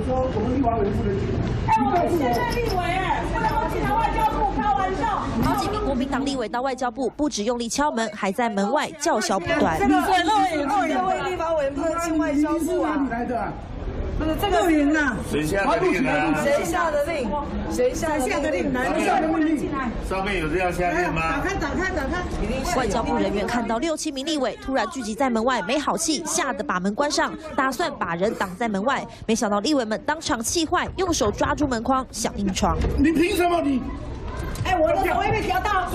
说我们立法委员不能进来。我们现在立委不能进来外交部开玩笑。好几名国民党立委到外交部，不止用力敲门，还在门外叫嚣不断。这位立法委员不能进外交部啊！哪里来的？不是这个令啊，谁下的令啊？谁下的令？谁下的令？哪里下的令？上面有这样下令吗？打开！外交部人员看到6、7名立委突然聚集在门外，没好气，吓得把门关上，打算把人挡在门外。没想到立委们当场气坏，用手抓住门框想硬闯。你凭什么你？哎，我的手会被夹到，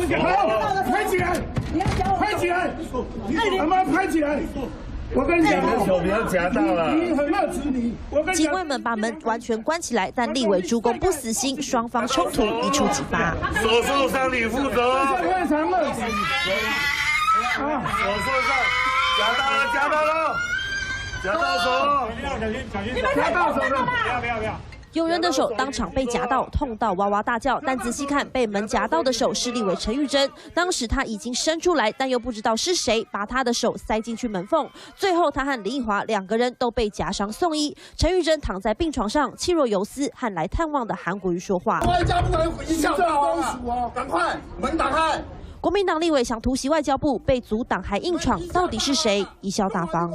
拍起来！你要夹我，拍起来！你他妈拍起来！我跟你讲，你的手不要夹到了。你很冒失你。警卫们把门完全关起来，但立委诸公不死心，双方冲突一触即发。手受伤你负责。非常冒失。手受伤，夹到了，夹到手。你们太过分了吧！不要。有人的手当场被夹到，痛到哇哇大叫。但仔细看，被门夹到的手是立委陈玉珍。当时他已经伸出来，但又不知道是谁把他的手塞进去门缝。最后，他和林奕华2个人都被夹伤送医。陈玉珍躺在病床上，气若游丝，和来探望的韩国瑜说话。外交部人影响到啊！赶快门打开！国民党立委想突袭外交部，被阻挡还硬闯，到底是谁？贻笑大方。